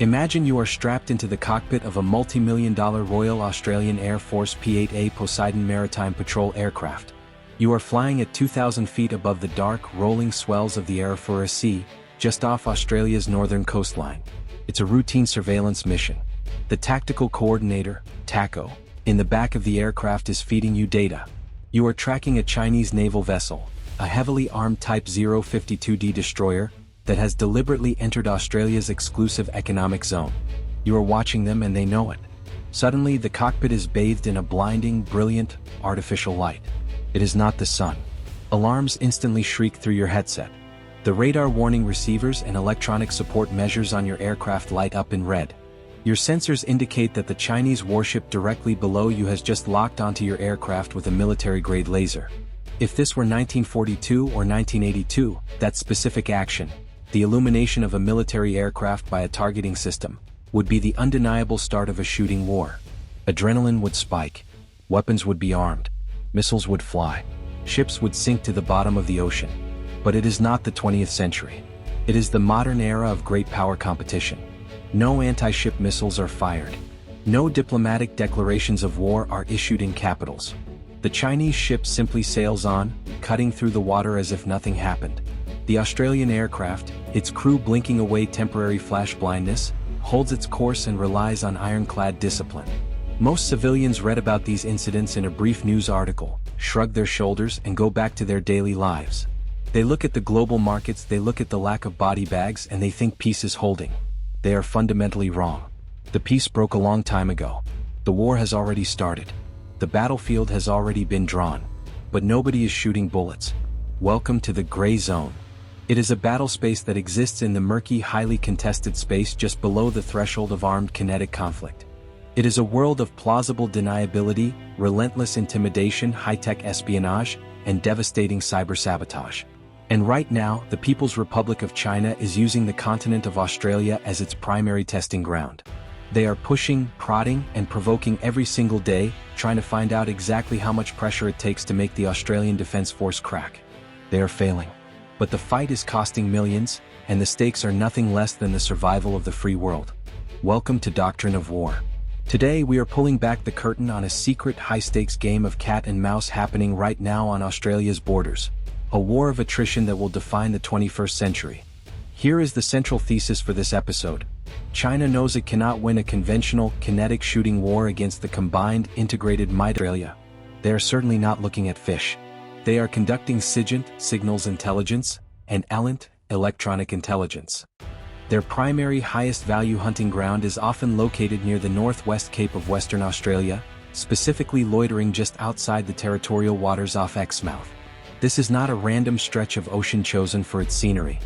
Imagine you are strapped into the cockpit of a multi-million-dollar Royal Australian Air Force P-8A Poseidon maritime patrol aircraft. You are flying at 2,000 feet above the dark, rolling swells of the Arafura Sea, just off Australia's northern coastline. It's a routine surveillance mission. The tactical coordinator, TACO, in the back of the aircraft is feeding you data. You are tracking a Chinese naval vessel, a heavily armed Type 052D destroyer, that has deliberately entered Australia's exclusive economic zone. You are watching them and they know it. Suddenly, the cockpit is bathed in a blinding, brilliant, artificial light. It is not the sun. Alarms instantly shriek through your headset. The radar warning receivers and electronic support measures on your aircraft light up in red. Your sensors indicate that the Chinese warship directly below you has just locked onto your aircraft with a military-grade laser. If this were 1942 or 1982, that specific action, the illumination of a military aircraft by a targeting system, would be the undeniable start of a shooting war. Adrenaline would spike. Weapons would be armed. Missiles would fly. Ships would sink to the bottom of the ocean. But it is not the 20th century. It is the modern era of great power competition. No anti-ship missiles are fired. No diplomatic declarations of war are issued in capitals. The Chinese ship simply sails on, cutting through the water as if nothing happened. The Australian aircraft, its crew blinking away temporary flash blindness, holds its course and relies on ironclad discipline. Most civilians read about these incidents in a brief news article, shrug their shoulders and go back to their daily lives. They look at the global markets, they look at the lack of body bags, and they think peace is holding. They are fundamentally wrong. The peace broke a long time ago. The war has already started. The battlefield has already been drawn. But nobody is shooting bullets. Welcome to the gray zone. It is a battle space that exists in the murky, highly contested space just below the threshold of armed kinetic conflict. It is a world of plausible deniability, relentless intimidation, high-tech espionage, and devastating cyber-sabotage. And right now, the People's Republic of China is using the continent of Australia as its primary testing ground. They are pushing, prodding, and provoking every single day, trying to find out exactly how much pressure it takes to make the Australian Defence Force crack. They are failing. But the fight is costing millions, and the stakes are nothing less than the survival of the free world. Welcome to Doctrine of War. Today we are pulling back the curtain on a secret high-stakes game of cat and mouse happening right now on Australia's borders. A war of attrition that will define the 21st century. Here is the central thesis for this episode. China knows it cannot win a conventional, kinetic shooting war against the combined, integrated might of Australia. They are certainly not looking at fish. They are conducting SIGINT, signals intelligence, and ELINT, electronic intelligence. Their primary highest-value hunting ground is often located near the northwest cape of Western Australia, specifically loitering just outside the territorial waters off Exmouth. This is not a random stretch of ocean chosen for its scenery.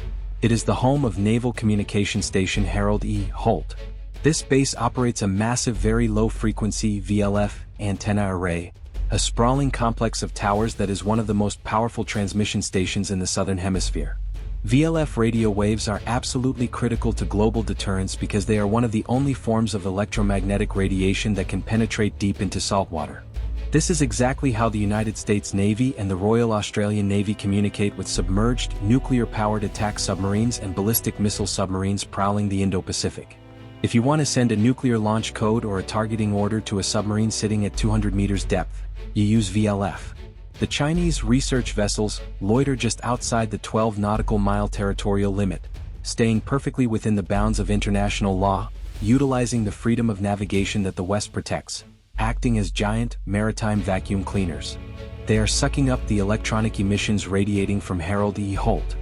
It is the home of Naval Communication Station Harold E. Holt. This base operates a massive very low-frequency VLF antenna array, a sprawling complex of towers that is one of the most powerful transmission stations in the Southern Hemisphere. VLF radio waves are absolutely critical to global deterrence because they are one of the only forms of electromagnetic radiation that can penetrate deep into saltwater. This is exactly how the United States Navy and the Royal Australian Navy communicate with submerged, nuclear-powered attack submarines and ballistic missile submarines prowling the Indo-Pacific. If you want to send a nuclear launch code or a targeting order to a submarine sitting at 200 meters depth, you use VLF. The Chinese research vessels loiter just outside the 12 nautical mile territorial limit, staying perfectly within the bounds of international law, utilizing the freedom of navigation that the West protects, acting as giant, maritime vacuum cleaners. They are sucking up the electronic emissions radiating from Harold E. Holt.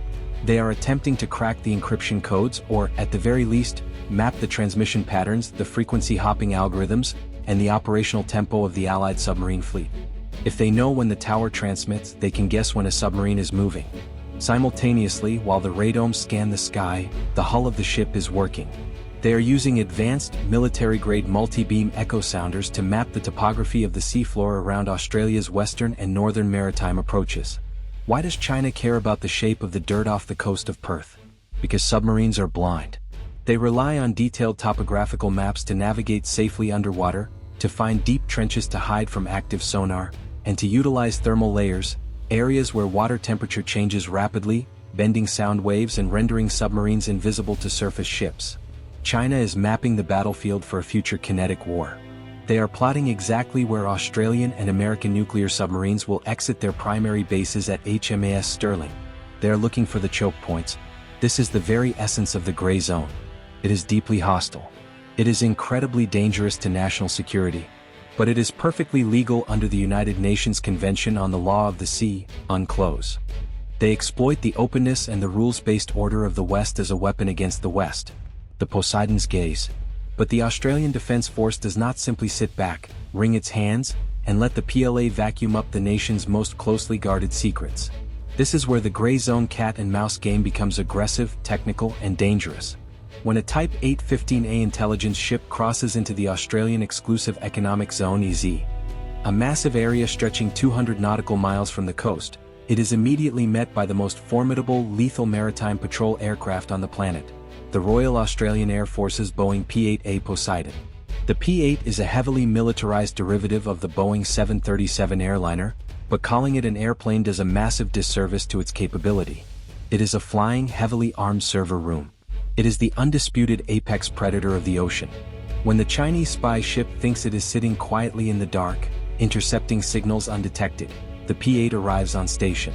They are attempting to crack the encryption codes or, at the very least, map the transmission patterns, the frequency hopping algorithms, and the operational tempo of the Allied submarine fleet. If they know when the tower transmits, they can guess when a submarine is moving. Simultaneously, while the radomes scan the sky, the hull of the ship is working. They are using advanced, military-grade multi-beam echo sounders to map the topography of the seafloor around Australia's western and northern maritime approaches. Why does China care about the shape of the dirt off the coast of Perth? Because submarines are blind. They rely on detailed topographical maps to navigate safely underwater, to find deep trenches to hide from active sonar, and to utilize thermal layers, areas where water temperature changes rapidly, bending sound waves and rendering submarines invisible to surface ships. China is mapping the battlefield for a future kinetic war. They are plotting exactly where Australian and American nuclear submarines will exit their primary bases at HMAS Sterling. They are looking for the choke points. This is the very essence of the gray zone. It is deeply hostile. It is incredibly dangerous to national security. But it is perfectly legal under the United Nations Convention on the Law of the Sea, UNCLOS. They exploit the openness and the rules-based order of the West as a weapon against the West. The Poseidon's gaze. But the Australian Defence Force does not simply sit back, wring its hands, and let the PLA vacuum up the nation's most closely guarded secrets. This is where the gray zone cat-and-mouse game becomes aggressive, technical, and dangerous. When a Type 815A intelligence ship crosses into the Australian Exclusive Economic Zone (EEZ), a massive area stretching 200 nautical miles from the coast, it is immediately met by the most formidable, lethal maritime patrol aircraft on the planet, the Royal Australian Air Force's Boeing P-8A Poseidon. The P-8 is a heavily militarized derivative of the Boeing 737 airliner, but calling it an airplane does a massive disservice to its capability. It is a flying, heavily armed server room. It is the undisputed apex predator of the ocean. When the Chinese spy ship thinks it is sitting quietly in the dark, intercepting signals undetected, the P-8 arrives on station.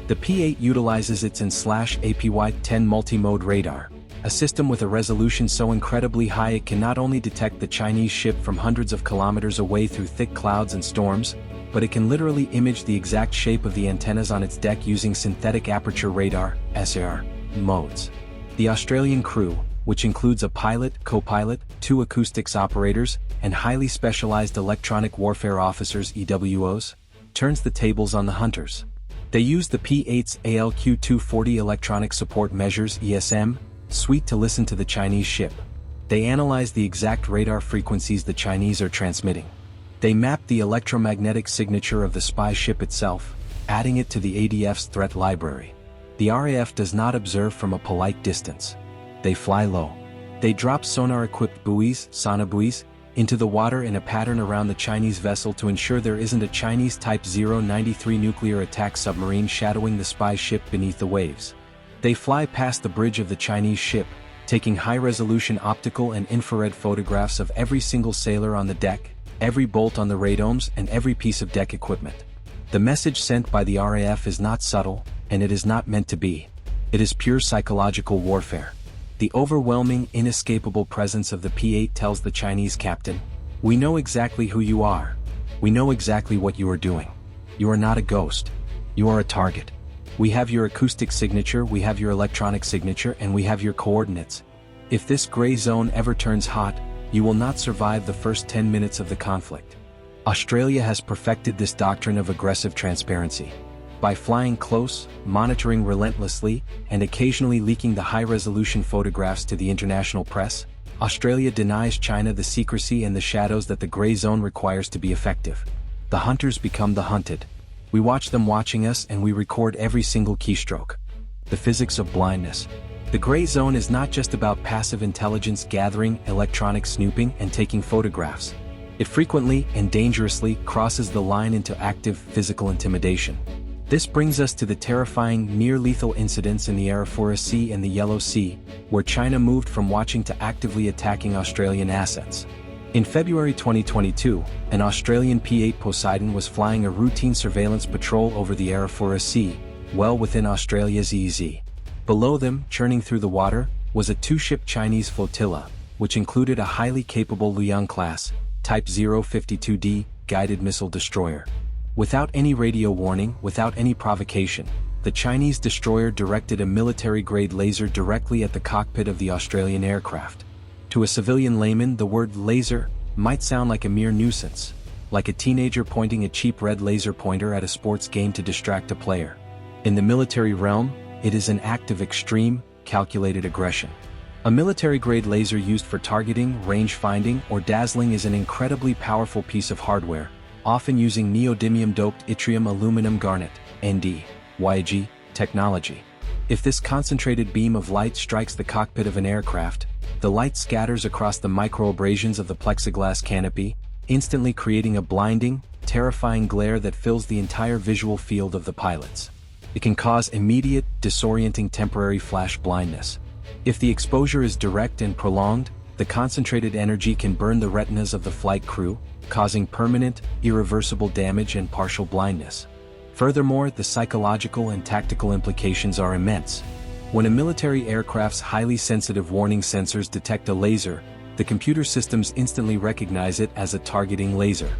The P-8 utilizes its IN/APY-10 multi-mode radar, a system with a resolution so incredibly high it can not only detect the Chinese ship from hundreds of kilometers away through thick clouds and storms, but it can literally image the exact shape of the antennas on its deck using synthetic aperture radar (SAR) modes. The Australian crew, which includes a pilot, co-pilot, 2 acoustics operators, and highly specialized electronic warfare officers (EWOs), turns the tables on the hunters. They use the P-8's ALQ-240 Electronic Support Measures (ESM) suite to listen to the Chinese ship. They analyze the exact radar frequencies the Chinese are transmitting. They map the electromagnetic signature of the spy ship itself, adding it to the ADF's threat library. The RAF does not observe from a polite distance. They fly low. They drop sonar-equipped buoys, sonobuoys, into the water in a pattern around the Chinese vessel to ensure there isn't a Chinese Type 093 nuclear attack submarine shadowing the spy ship beneath the waves. They fly past the bridge of the Chinese ship, taking high-resolution optical and infrared photographs of every single sailor on the deck, every bolt on the radomes, and every piece of deck equipment. The message sent by the RAF is not subtle, and it is not meant to be. It is pure psychological warfare. The overwhelming, inescapable presence of the P-8 tells the Chinese captain, "We know exactly who you are. We know exactly what you are doing. You are not a ghost. You are a target. We have your acoustic signature, we have your electronic signature, and we have your coordinates. If this gray zone ever turns hot, you will not survive the first 10 minutes of the conflict." Australia has perfected this doctrine of aggressive transparency. By flying close, monitoring relentlessly, and occasionally leaking the high-resolution photographs to the international press, Australia denies China the secrecy and the shadows that the gray zone requires to be effective. The hunters become the hunted. We watch them watching us and we record every single keystroke. The physics of blindness. The gray zone is not just about passive intelligence gathering, electronic snooping, and taking photographs. It frequently and dangerously crosses the line into active physical intimidation. This brings us to the terrifying near-lethal incidents in the Arafura Sea and the Yellow Sea, where China moved from watching to actively attacking Australian assets. In February 2022, an Australian P-8 Poseidon was flying a routine surveillance patrol over the Arafura Sea, well within Australia's EEZ. Below them, churning through the water, was a 2-ship Chinese flotilla, which included a highly capable Luoyang-class, Type 052D, guided missile destroyer. Without any radio warning, without any provocation, the Chinese destroyer directed a military-grade laser directly at the cockpit of the Australian aircraft. To a civilian layman, the word laser might sound like a mere nuisance, like a teenager pointing a cheap red laser pointer at a sports game to distract a player. In the military realm, it is an act of extreme, calculated aggression. A military-grade laser used for targeting, range finding, or dazzling is an incredibly powerful piece of hardware, often using neodymium-doped yttrium aluminum garnet (ND) technology. If this concentrated beam of light strikes the cockpit of an aircraft, the light scatters across the microabrasions of the plexiglass canopy, instantly creating a blinding, terrifying glare that fills the entire visual field of the pilots. It can cause immediate, disorienting temporary flash blindness. If the exposure is direct and prolonged, the concentrated energy can burn the retinas of the flight crew, causing permanent, irreversible damage and partial blindness. Furthermore, the psychological and tactical implications are immense. When a military aircraft's highly sensitive warning sensors detect a laser, the computer systems instantly recognize it as a targeting laser.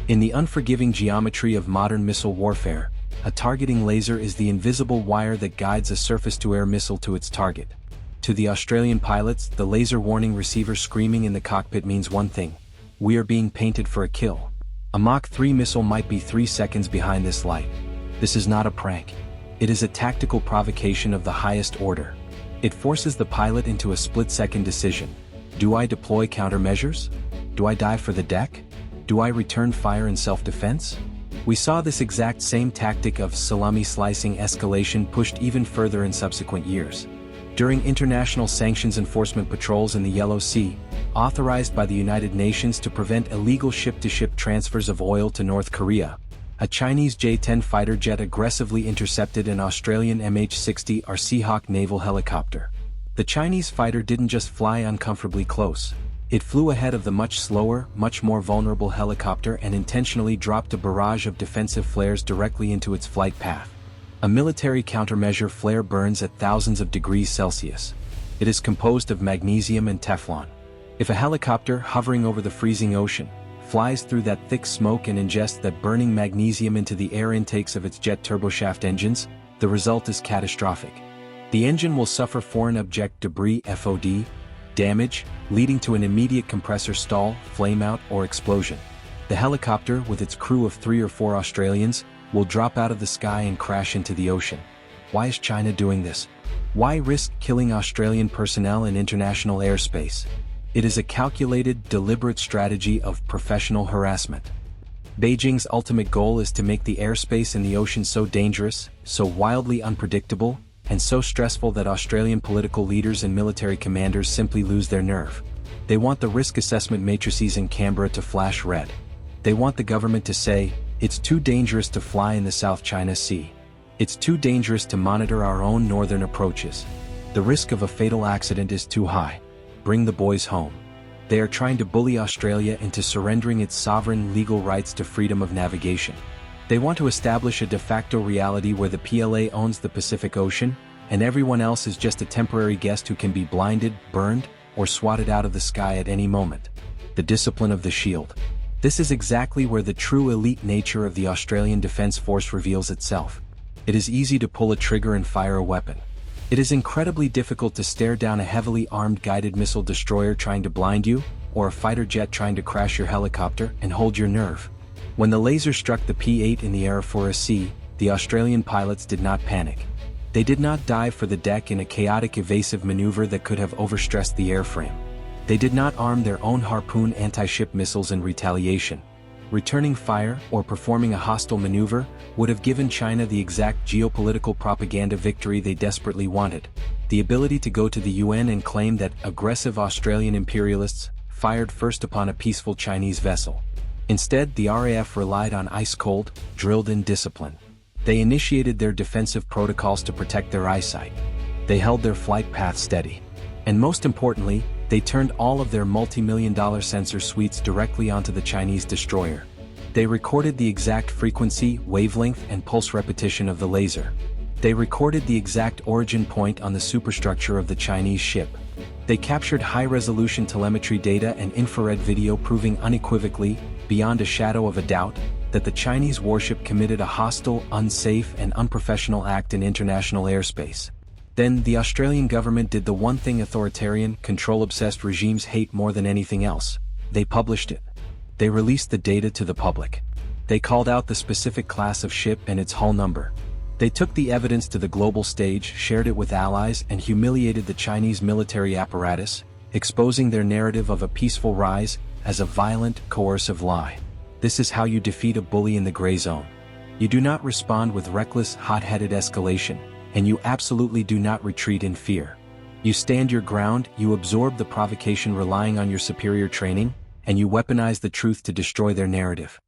In the unforgiving geometry of modern missile warfare, a targeting laser is the invisible wire that guides a surface-to-air missile to its target. To the Australian pilots, the laser warning receiver screaming in the cockpit means one thing: we are being painted for a kill. A Mach 3 missile might be 3 seconds behind this light. This is not a prank. It is a tactical provocation of the highest order. It forces the pilot into a split-second decision. Do I deploy countermeasures? Do I dive for the deck? Do I return fire in self-defense? We saw this exact same tactic of salami-slicing escalation pushed even further in subsequent years. During international sanctions enforcement patrols in the Yellow Sea, authorized by the United Nations to prevent illegal ship-to-ship transfers of oil to North Korea, a Chinese J-10 fighter jet aggressively intercepted an Australian MH-60R Seahawk naval helicopter. The Chinese fighter didn't just fly uncomfortably close. It flew ahead of the much slower, much more vulnerable helicopter and intentionally dropped a barrage of defensive flares directly into its flight path. A military countermeasure flare burns at thousands of degrees Celsius. It is composed of magnesium and Teflon. If a helicopter hovering over the freezing ocean flies through that thick smoke and ingests that burning magnesium into the air intakes of its jet turboshaft engines, the result is catastrophic. The engine will suffer foreign object debris (FOD) damage, leading to an immediate compressor stall, flameout, or explosion. The helicopter, with its crew of 3 or 4 Australians, will drop out of the sky and crash into the ocean. Why is China doing this? Why risk killing Australian personnel in international airspace? It is a calculated, deliberate strategy of professional harassment. Beijing's ultimate goal is to make the airspace in the ocean so dangerous, so wildly unpredictable, and so stressful that Australian political leaders and military commanders simply lose their nerve. They want the risk assessment matrices in Canberra to flash red. They want the government to say, "It's too dangerous to fly in the South China Sea. It's too dangerous to monitor our own northern approaches. The risk of a fatal accident is too high. Bring the boys home." They are trying to bully Australia into surrendering its sovereign legal rights to freedom of navigation. They want to establish a de facto reality where the PLA owns the Pacific Ocean, and everyone else is just a temporary guest who can be blinded, burned, or swatted out of the sky at any moment. The discipline of the shield. This is exactly where the true elite nature of the Australian Defence Force reveals itself. It is easy to pull a trigger and fire a weapon. It is incredibly difficult to stare down a heavily armed guided missile destroyer trying to blind you, or a fighter jet trying to crash your helicopter, and hold your nerve. When the laser struck the P-8 in the Arafura Sea, the Australian pilots did not panic. They did not dive for the deck in a chaotic evasive maneuver that could have overstressed the airframe. They did not arm their own Harpoon anti-ship missiles in retaliation. Returning fire or performing a hostile maneuver would have given China the exact geopolitical propaganda victory they desperately wanted: the ability to go to the UN and claim that aggressive Australian imperialists fired first upon a peaceful Chinese vessel. Instead, the RAF relied on ice-cold, drilled-in discipline. They initiated their defensive protocols to protect their eyesight. They held their flight path steady. And most importantly, they turned all of their multi-million-dollar sensor suites directly onto the Chinese destroyer. They recorded the exact frequency, wavelength, and pulse repetition of the laser. They recorded the exact origin point on the superstructure of the Chinese ship. They captured high-resolution telemetry data and infrared video proving unequivocally, beyond a shadow of a doubt, that the Chinese warship committed a hostile, unsafe, and unprofessional act in international airspace. Then, the Australian government did the one thing authoritarian, control-obsessed regimes hate more than anything else. They published it. They released the data to the public. They called out the specific class of ship and its hull number. They took the evidence to the global stage, shared it with allies, and humiliated the Chinese military apparatus, exposing their narrative of a peaceful rise as a violent, coercive lie. This is how you defeat a bully in the gray zone. You do not respond with reckless, hot-headed escalation, and you absolutely do not retreat in fear. You stand your ground, you absorb the provocation relying on your superior training, and you weaponize the truth to destroy their narrative.